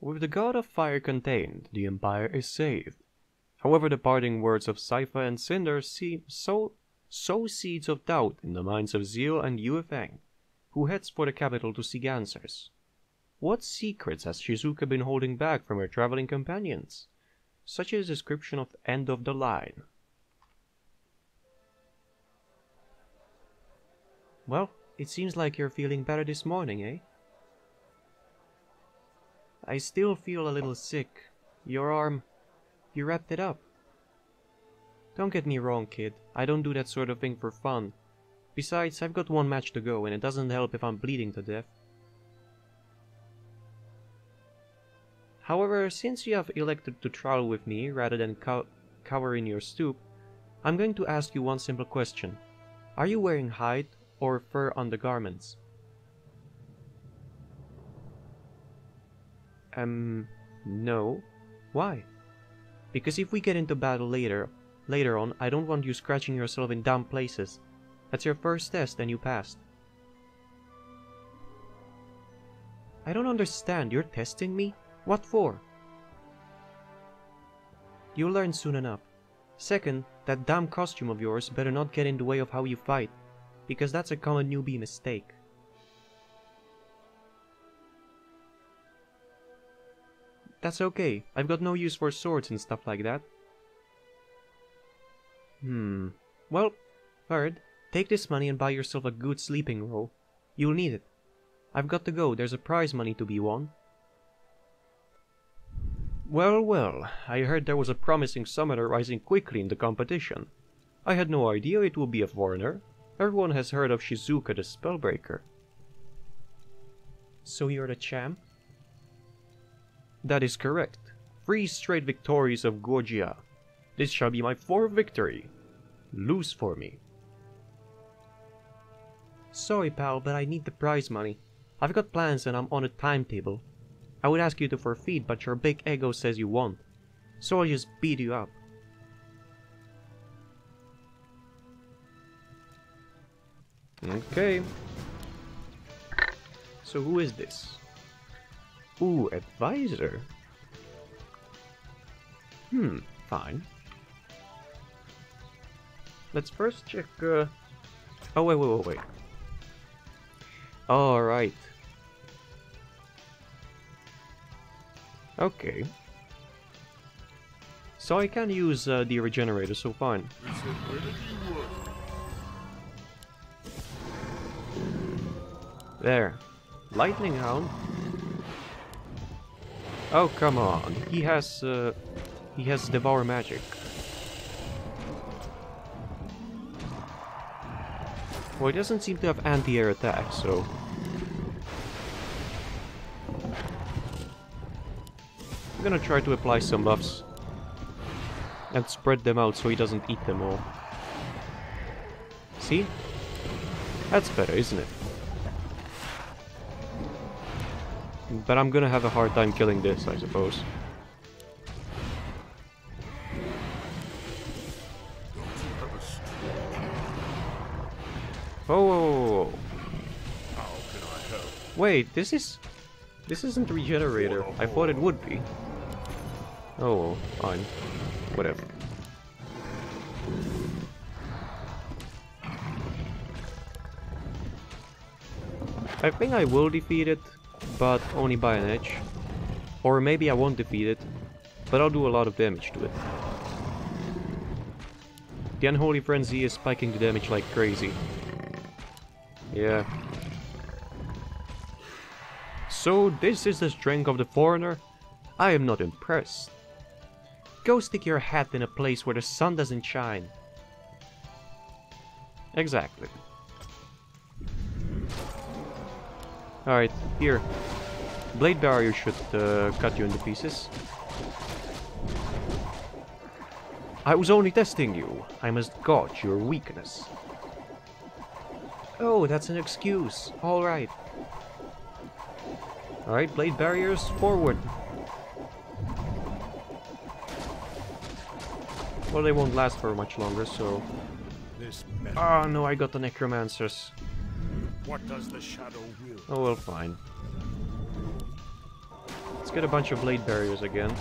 With the god of fire contained, the Empire is saved. However, the parting words of Sypha and Cinder seem sow seeds of doubt in the minds of Zeal and Yuefeng, who heads for the capital to seek answers. What secrets has Shizuka been holding back from her traveling companions? Such is a description of the end of the line. Well, it seems like you're feeling better this morning, eh? I still feel a little sick. Your arm... you wrapped it up. Don't get me wrong, kid. I don't do that sort of thing for fun. Besides, I've got one match to go, and it doesn't help if I'm bleeding to death. However, since you have elected to travel with me rather than cower in your stoop, I'm going to ask you one simple question. Are you wearing hide or fur undergarments? No. Why? Because if we get into battle later on, I don't want you scratching yourself in damp places. That's your first test and you passed. I don't understand. You're testing me? What for? You'll learn soon enough. Second, that damn costume of yours better not get in the way of how you fight, because that's a common newbie mistake. That's okay. I've got no use for swords and stuff like that. Well, third, take this money and buy yourself a good sleeping roll. You'll need it. I've got to go. There's a prize money to be won. Well, I heard there was a promising summoner rising quickly in the competition. I had no idea it would be a foreigner. Everyone has heard of Shizuka the Spellbreaker. So you're the champ? That is correct. 3 straight victories of Gorgia. This shall be my 4th victory. Lose for me. Sorry pal, but I need the prize money. I've got plans and I'm on a timetable. I would ask you to forfeit, but your big ego says you won't. So I'll just beat you up. Okay. So who is this? Ooh, advisor. Fine. Let's first check, Oh, wait. Alright. Okay. So I can use the regenerator, so fine. There. Lightning Hound. Oh, come on. He has Devour Magic. Well, he doesn't seem to have anti-air attack, so... I'm gonna try to apply some buffs. And spread them out so he doesn't eat them all. See? That's better, isn't it? But I'm gonna have a hard time killing this, I suppose. Oh! How can I help? Wait, this isn't regenerator. I thought it would be. Oh well, fine. Whatever. I think I will defeat it, but only by an edge. Or maybe I won't defeat it, but I'll do a lot of damage to it. The Unholy Frenzy is spiking the damage like crazy. Yeah. So this is the strength of the foreigner? I am not impressed. Go stick your hat in a place where the sun doesn't shine. Exactly. Alright, here. Blade Barrier should cut you into pieces. I was only testing you. I must gauge your weakness. Oh, that's an excuse. Alright. Alright, Blade Barriers, forward. Well, they won't last for much longer, so... Ah, no, I got the Necromancers. What does the shadow will? Oh, well, fine. Let's get a bunch of blade barriers again.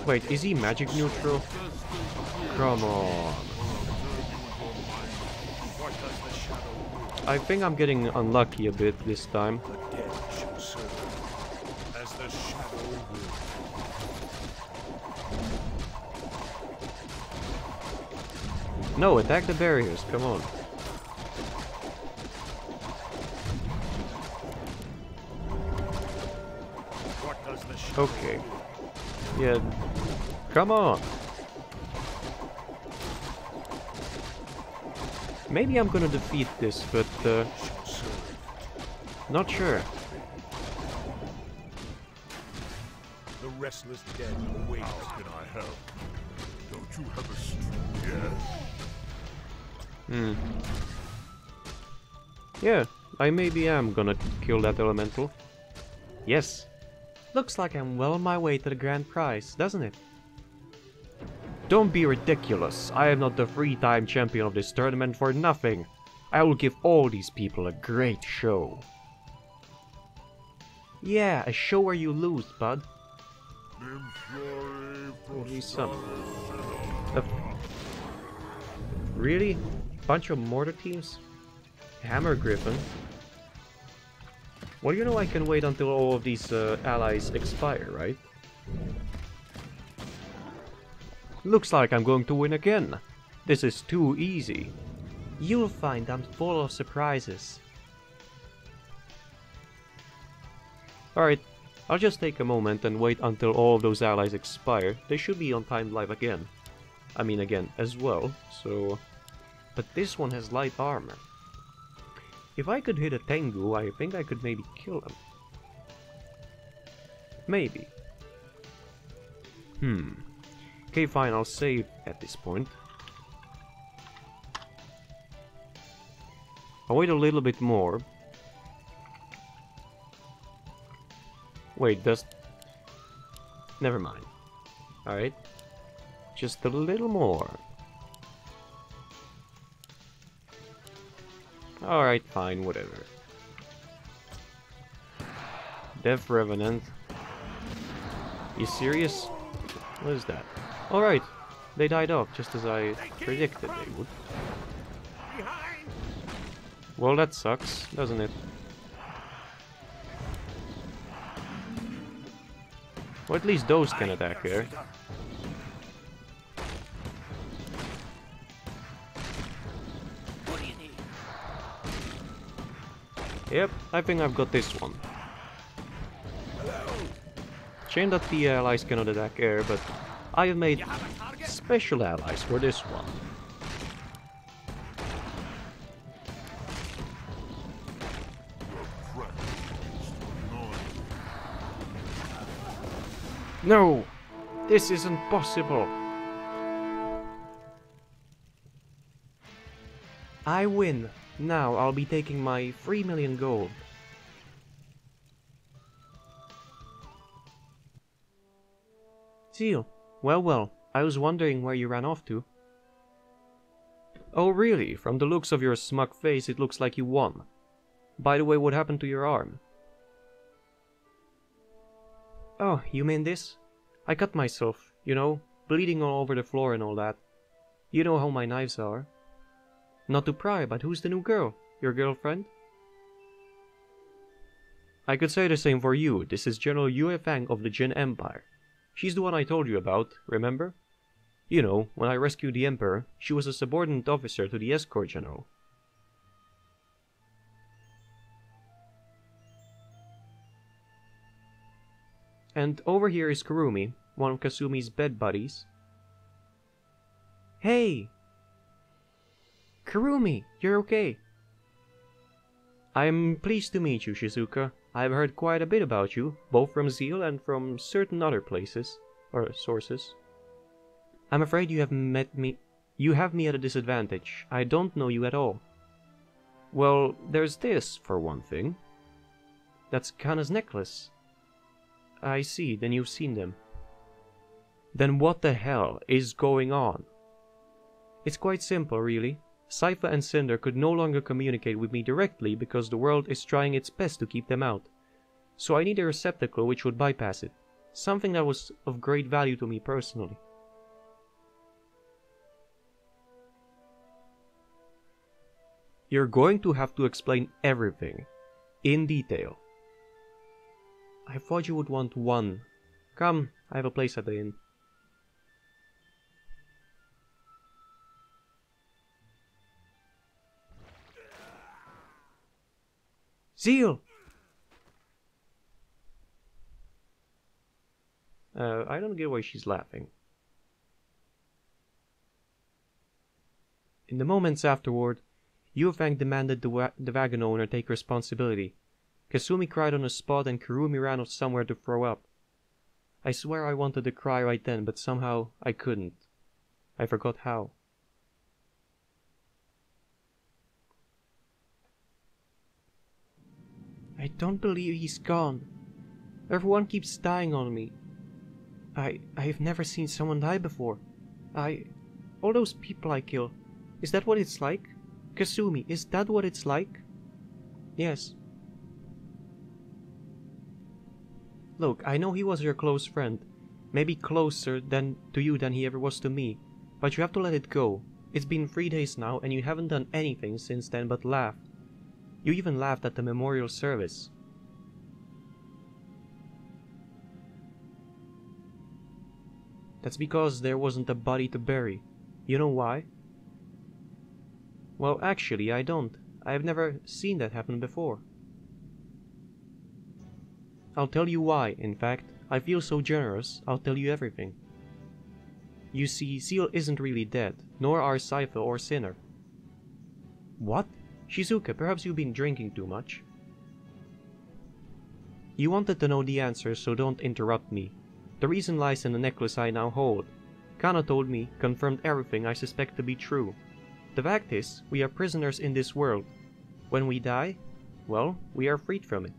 Wait, is he magic neutral? Come on. I think I'm getting unlucky a bit this time. No, attack the barriers, come on. Okay. Yeah, come on. Maybe I'm gonna defeat this, but not sure. The restless dead await. How can I help? Don't you have a strong? Yes. Yeah, I maybe am gonna kill that elemental. Yes. Looks like I'm well on my way to the grand prize, doesn't it? Don't be ridiculous. I am not the 3-time champion of this tournament for nothing. I will give all these people a great show. Yeah, a show where you lose, bud. At least some. Really? Bunch of mortar teams? Hammer Griffin? Well, you know I can wait until all of these allies expire, right? Looks like I'm going to win again. This is too easy. You'll find I'm full of surprises. Alright, I'll just take a moment and wait until all of those allies expire. They should be on timed life again. I mean again as well, so... But this one has light armor. If I could hit a Tengu, I think I could maybe kill him. Maybe. Okay, fine, I'll save at this point. I'll wait a little bit more. Wait, does... Never mind. Alright. Just a little more. Alright, fine, whatever. Death Revenant. You serious? What is that? Alright, they died off just as I predicted they would. Well, that sucks, doesn't it? Or at least those can attack here. Yep, I think I've got this one. Shame that the allies cannot attack air, but I have made special allies for this one. No! This isn't possible! I win! Now I'll be taking my 3 million gold. Seal. Well, I was wondering where you ran off to. Oh really? From the looks of your smug face it looks like you won. By the way, what happened to your arm? Oh, you mean this? I cut myself, you know, bleeding all over the floor and all that. You know how my knives are. Not to pry, but who's the new girl? Your girlfriend? I could say the same for you. This is General Yue Fang of the Jin Empire. She's the one I told you about, remember? You know, when I rescued the Emperor, she was a subordinate officer to the escort general. And over here is Kurumi, one of Kasumi's bed buddies. Hey! Kurumi, you're okay. I'm pleased to meet you, Shizuka. I've heard quite a bit about you, both from Zeal and from certain other places, or sources. I'm afraid you have me at a disadvantage. I don't know you at all. Well, there's this, for one thing. That's Kana's necklace. I see, then you've seen them. Then what the hell is going on? It's quite simple, really. Sypha and Cinder could no longer communicate with me directly because the world is trying its best to keep them out. So I need a receptacle which would bypass it. Something that was of great value to me personally. You're going to have to explain everything. In detail. I thought you would want one. Come, I have a place at the inn. Zeal! I don't get why she's laughing. In the moments afterward, Yufeng demanded the wagon owner take responsibility. Kasumi cried on the spot and Kurumi ran off somewhere to throw up. I swear I wanted to cry right then, but somehow I couldn't. I forgot how. I don't believe he's gone. Everyone keeps dying on me. I've never seen someone die before. All those people I kill. Is that what it's like? Kasumi, is that what it's like? Yes. Look, I know he was your close friend. Maybe closer to you than he ever was to me. But you have to let it go. It's been 3 days now and you haven't done anything since then but laugh. You even laughed at the memorial service. That's because there wasn't a body to bury. You know why? Well, actually, I don't. I've never seen that happen before. I'll tell you why, in fact. I feel so generous, I'll tell you everything. You see, Seal isn't really dead, nor are Sypha or Sinner. What? Shizuka, perhaps you've been drinking too much. You wanted to know the answer, so don't interrupt me. The reason lies in the necklace I now hold. Kana told me, confirmed everything I suspect to be true. The fact is, we are prisoners in this world. When we die, well, we are freed from it.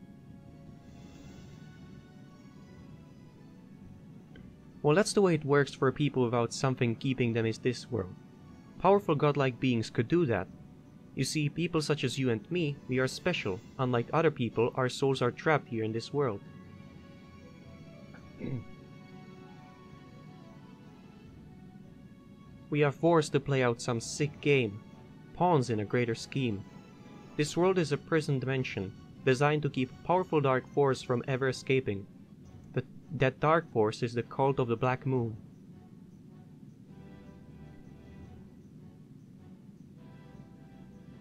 Well, that's the way it works for people without something keeping them in this world. Powerful godlike beings could do that. You see, people such as you and me, we are special. Unlike other people, our souls are trapped here in this world. We are forced to play out some sick game, pawns in a greater scheme. This world is a prison dimension, designed to keep a powerful dark force from ever escaping. That dark force is the cult of the Black Moon.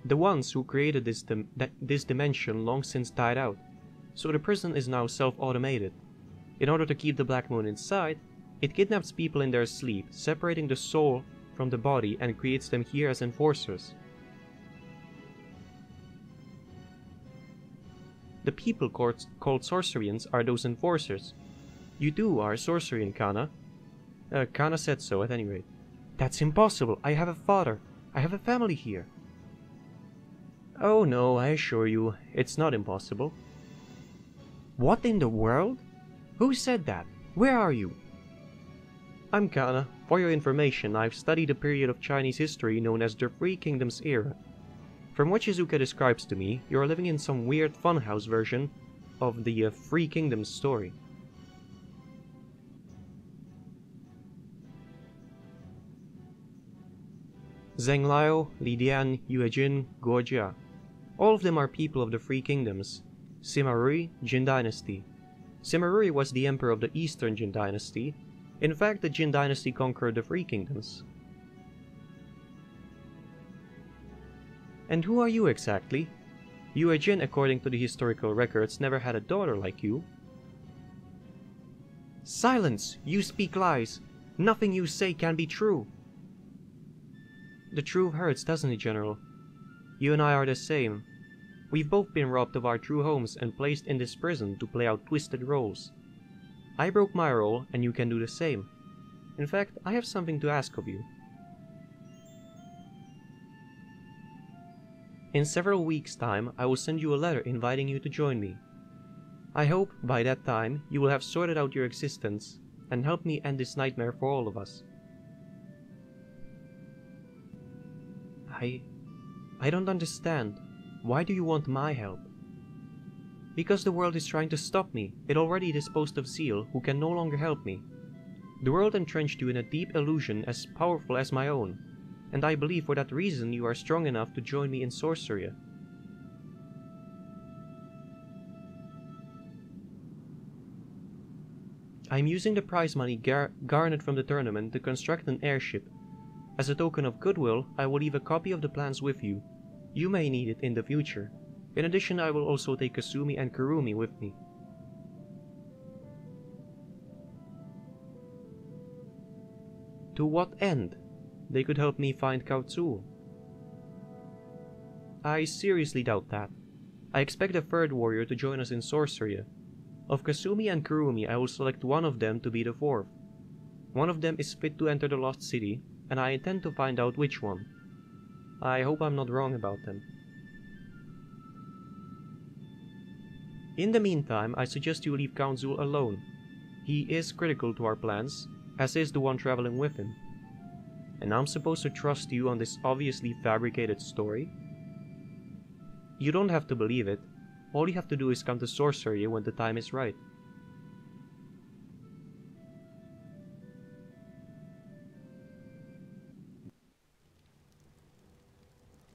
The ones who created this dimension long since died out, so the prison is now self-automated. In order to keep the Black Moon inside, it kidnaps people in their sleep, separating the soul from the body and creates them here as enforcers. The people called Sorcerians are those enforcers. You too are a Sorcerian, Kana. Kana said so, at any rate. That's impossible. I have a father. I have a family here. Oh no, I assure you, it's not impossible. What in the world? Who said that? Where are you? I'm Kana. For your information, I've studied a period of Chinese history known as the Three Kingdoms era. From what Shizuka describes to me, you're living in some weird funhouse version of the Three Kingdoms story. Zheng Liao, Li Dian, Yue Jin, Guo Jia. All of them are people of the Three Kingdoms. Sima Rui, Jin Dynasty. Sima Rui was the emperor of the Eastern Jin Dynasty. In fact, the Jin Dynasty conquered the Three Kingdoms. And who are you exactly? Yue Jin, according to the historical records, never had a daughter like you. Silence! You speak lies! Nothing you say can be true! The truth hurts, doesn't it, General? You and I are the same. We've both been robbed of our true homes and placed in this prison to play out twisted roles. I broke my role, and you can do the same. In fact, I have something to ask of you. In several weeks' time, I will send you a letter inviting you to join me. I hope, by that time, you will have sorted out your existence and helped me end this nightmare for all of us. I don't understand. Why do you want my help? Because the world is trying to stop me. It already disposed of Zeal, who can no longer help me. The world entrenched you in a deep illusion as powerful as my own, and I believe for that reason you are strong enough to join me in Sorceria. I am using the prize money garnered from the tournament to construct an airship. As a token of goodwill, I will leave a copy of the plans with you. You may need it in the future. In addition, I will also take Kasumi and Kurumi with me. To what end? They could help me find Kaozu. I seriously doubt that. I expect a third warrior to join us in Sorceria. Of Kasumi and Kurumi, I will select one of them to be the fourth. One of them is fit to enter the Lost City, and I intend to find out which one. I hope I'm not wrong about them. In the meantime, I suggest you leave Count Zul alone. He is critical to our plans, as is the one traveling with him. And I'm supposed to trust you on this obviously fabricated story? You don't have to believe it. All you have to do is come to Sorceria when the time is right.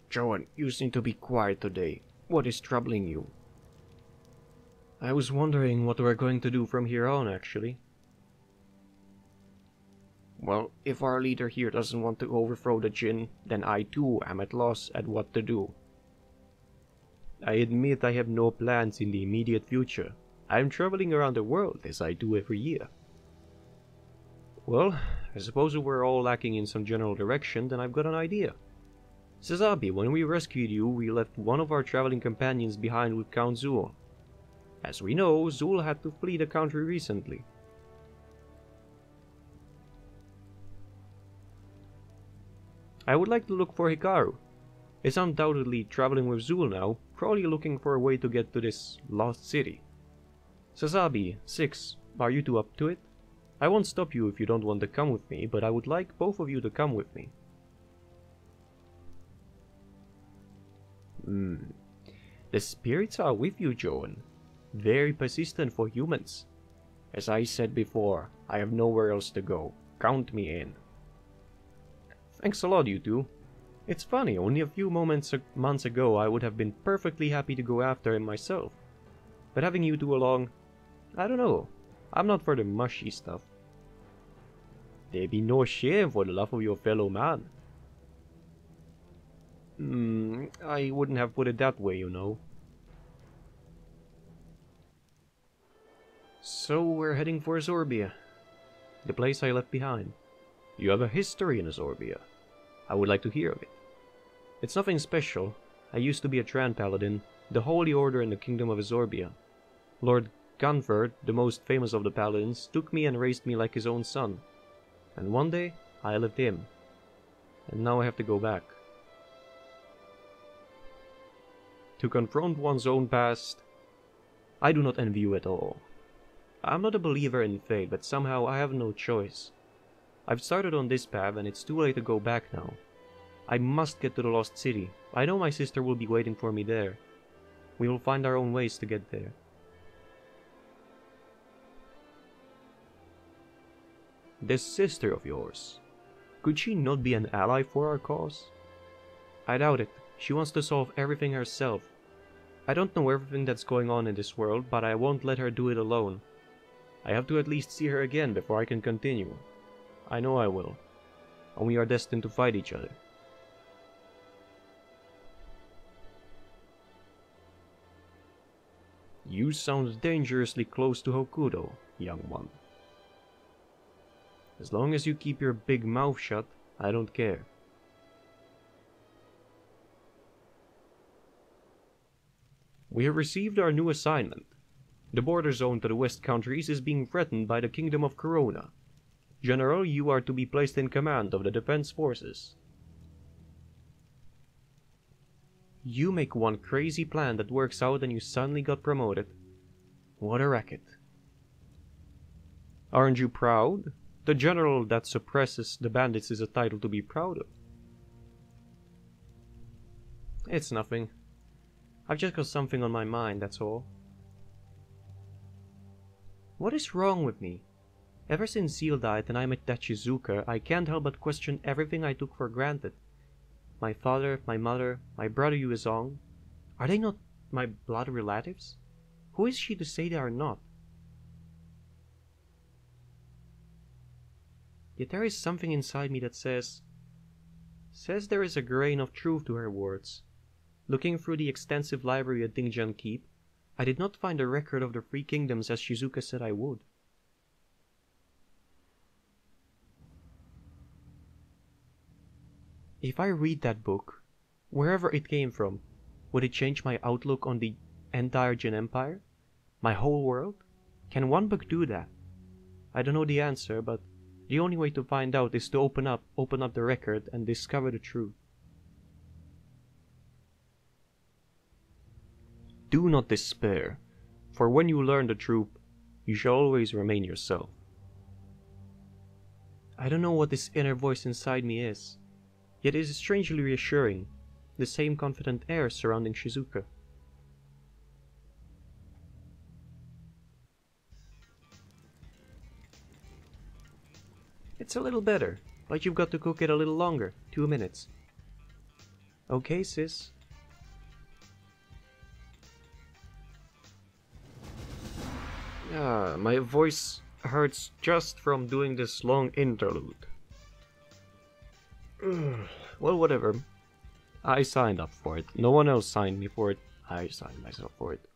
Joan, you seem to be quiet today. What is troubling you? I was wondering what we're going to do from here on, actually. Well, if our leader here doesn't want to overthrow the Jinn, then I too am at loss at what to do. I admit I have no plans in the immediate future. I am traveling around the world as I do every year. Well, I suppose if we're all lacking in some general direction, then I've got an idea. Sazabi, when we rescued you, we left one of our traveling companions behind with Count Zul. As we know, Zul had to flee the country recently. I would like to look for Hikaru. He's undoubtedly traveling with Zul now, probably looking for a way to get to this lost city. Sazabi, 6, are you two up to it? I won't stop you if you don't want to come with me, but I would like both of you to come with me. The spirits are with you, Joan. Very persistent for humans. As I said before, I have nowhere else to go. Count me in. Thanks a lot, you two. It's funny, only a few months ago I would have been perfectly happy to go after him myself. But having you two along, I don't know. I'm not for the mushy stuff. There be no shame for the love of your fellow man. I wouldn't have put it that way, you know. So we're heading for Zorbia, the place I left behind. You have a history in Zorbia. I would like to hear of it. It's nothing special. I used to be a Tran Paladin, the Holy Order in the Kingdom of Zorbia. Lord Gunford, the most famous of the Paladins, took me and raised me like his own son. And one day, I left him. And now I have to go back. To confront one's own past, I do not envy you at all. I'm not a believer in fate, but somehow I have no choice. I've started on this path and it's too late to go back now. I must get to the Lost City. I know my sister will be waiting for me there. We will find our own ways to get there. This sister of yours, could she not be an ally for our cause? I doubt it. She wants to solve everything herself. I don't know everything that's going on in this world, but I won't let her do it alone. I have to at least see her again before I can continue. I know I will. And we are destined to fight each other. You sound dangerously close to Hokuto, young one. As long as you keep your big mouth shut, I don't care. We have received our new assignment. The border zone to the West Countries is being threatened by the Kingdom of Corona. General, you are to be placed in command of the defense forces. You make one crazy plan that works out and you suddenly got promoted. What a racket. Aren't you proud? The general that suppresses the bandits is a title to be proud of. It's nothing. I've just got something on my mind, that's all. What is wrong with me? Ever since Zeal died and I met that Shizuka, I can't help but question everything I took for granted. My father, my mother, my brother Yuezong, are they not my blood relatives? Who is she to say they are not? Yet there is something inside me that says there is a grain of truth to her words. Looking through the extensive library at Dingjian Keep, I did not find a record of the Three Kingdoms as Shizuka said I would. If I read that book, wherever it came from, would it change my outlook on the entire Jin Empire? My whole world? Can one book do that? I don't know the answer, but the only way to find out is to open up the record and discover the truth. Do not despair, for when you learn the truth, you shall always remain yourself. I don't know what this inner voice inside me is, yet it is strangely reassuring, the same confident air surrounding Shizuka. It's a little better, but you've got to cook it a little longer, 2 minutes. Okay, sis. My voice hurts just from doing this long interlude. Well, whatever. I signed up for it. No one else signed me for it. I signed myself for it.